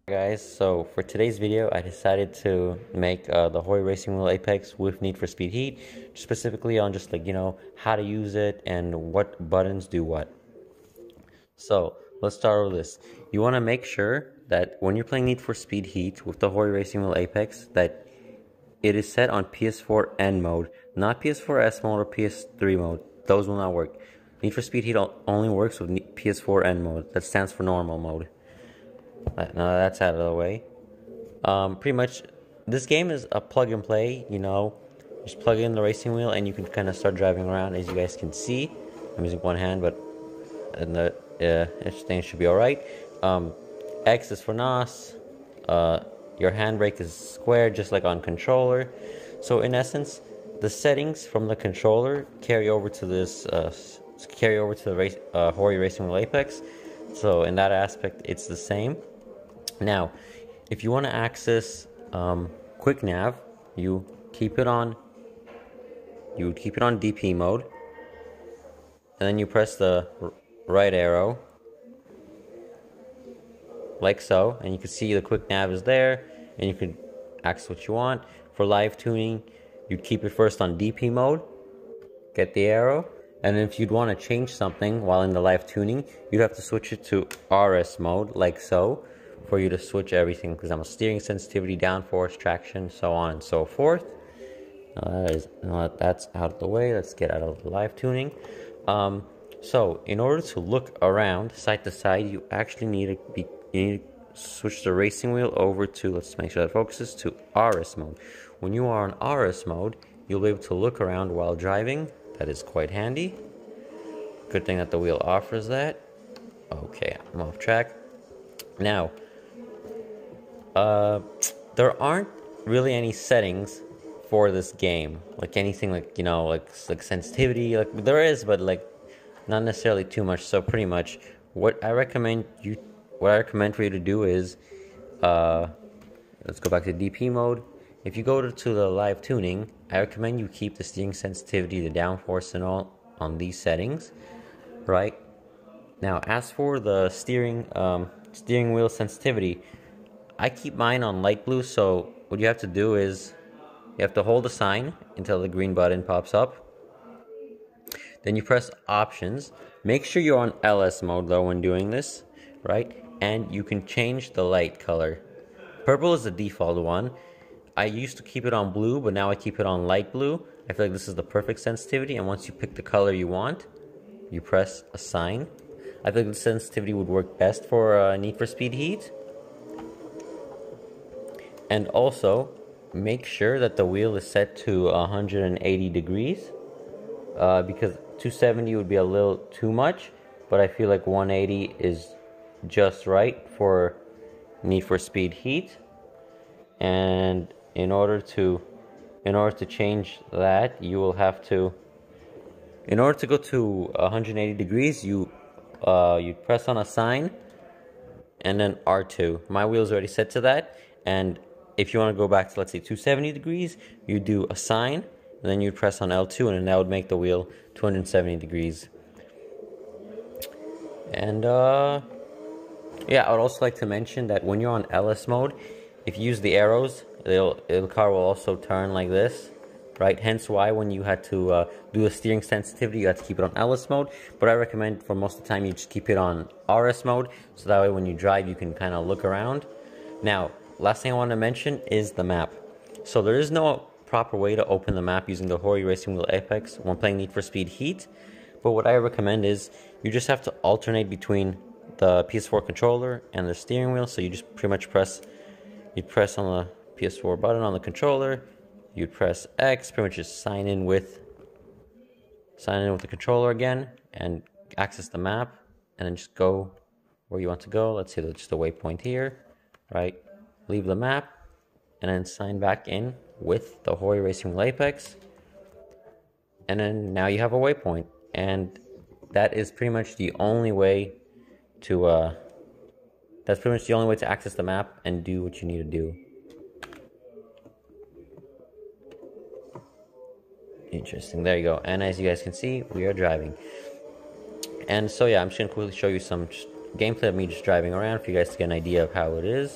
Guys, so for today's video I decided to make the Hori Racing Wheel Apex with Need for Speed Heat, specifically on just how to use it and what buttons do what. So let's start with this. You want to make sure that when you're playing Need for Speed Heat with the Hori Racing Wheel Apex that it is set on PS4 N mode, not PS4 S mode or PS3 mode. Those will not work. Need for Speed Heat only works with PS4 N mode. That stands for normal mode. Now that's out of the way. Pretty much, this game is a plug and play. Just plug in the racing wheel and you can kind of start driving around. As you guys can see, I'm using one hand, but everything should be all right. X is for NOS. Your handbrake is square, just like on controller. So in essence, the settings from the controller carry over to this, Hori Racing Wheel Apex. So in that aspect, it's the same. Now, if you want to access quick nav, you keep it on DP mode, and then you press the right arrow like so, and you can see the quick nav is there, and you can access what you want. For live tuning, you'd keep it first on DP mode, get the arrow, and if you'd want to change something while in the live tuning, you'd have to switch it to RS mode like so, for you to switch everything, because I'm a steering sensitivity, downforce, traction, so on and so forth. That's out of the way. Let's get out of the live tuning. So in order to look around side to side, you actually need to switch the racing wheel over to, let's make sure that focuses, to RS mode. When you are on RS mode, you'll be able to look around while driving. That is quite handy. Good thing that the wheel offers that. Okay, I'm off track. Now, there aren't really any settings for this game, like anything like sensitivity, like there is, but like not necessarily too much. So pretty much what I recommend for you to do is let's go back to DP mode. If you go to the live tuning, I recommend you keep the steering sensitivity, the downforce and all on these settings, right? Now, as for the steering wheel sensitivity, I keep mine on light blue. So what you have to do is you have to hold the sign until the green button pops up. Then you press options. Make sure you're on LS mode though when doing this, right? And you can change the light color. Purple is the default one. I used to keep it on blue, but now I keep it on light blue. I feel like this is the perfect sensitivity. And once you pick the color you want, you press assign. I think the sensitivity would work best for Need for Speed Heat. And also, make sure that the wheel is set to 180 degrees. Because 270 would be a little too much, but I feel like 180 is just right for Need for Speed Heat. And in order to change that, you will have to, in order to go to 180 degrees, you press on assign and then R2. My wheel's already set to that, and if you want to go back to, let's say, 270 degrees, you do assign, and then you press on L2, and that would make the wheel 270 degrees. And yeah, I would also like to mention that when you're on LS mode, if you use the arrows, the car will also turn like this, right? Hence why when you had to do the steering sensitivity, you had to keep it on LS mode. But I recommend for most of the time you just keep it on RS mode, so that way when you drive you can kind of look around. Now, last thing I want to mention is the map. So there is no proper way to open the map using the Hori Racing Wheel Apex when playing Need for Speed Heat. But what I recommend is you just have to alternate between the PS4 controller and the steering wheel. So you just pretty much press on the PS4 button on the controller. You'd press X, pretty much just sign in with the controller again and access the map, and then just go where you want to go. Let's say that's just a waypoint here, right? Leave the map and then sign back in with the Hori Racing Wheel Apex, and then now you have a waypoint. And that is pretty much the only way to access the map and do what you need to do. Interesting, there you go. And as you guys can see, we are driving. And so yeah, I'm just gonna quickly show you some gameplay of me just driving around for you guys to get an idea of how it is.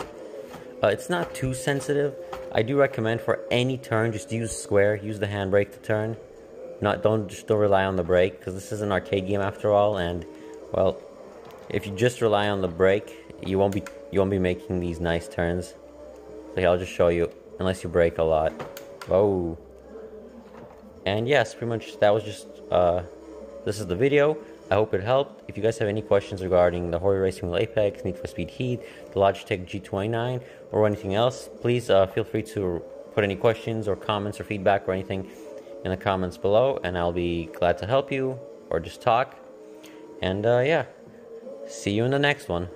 It's not too sensitive. I do recommend for any turn, just use square, use the handbrake to turn. Don't rely on the brake, because this is an arcade game after all, and well, if you just rely on the brake, you won't be making these nice turns. So here, I'll just show you, unless you brake a lot. Whoa. And yes, pretty much that was just this is the video. I hope it helped. If you guys have any questions regarding the Hori Racing Wheel Apex, Need for Speed Heat, the Logitech G29, or anything else, please feel free to put any questions or comments or feedback or anything in the comments below, and I'll be glad to help you or just talk. And yeah, see you in the next one.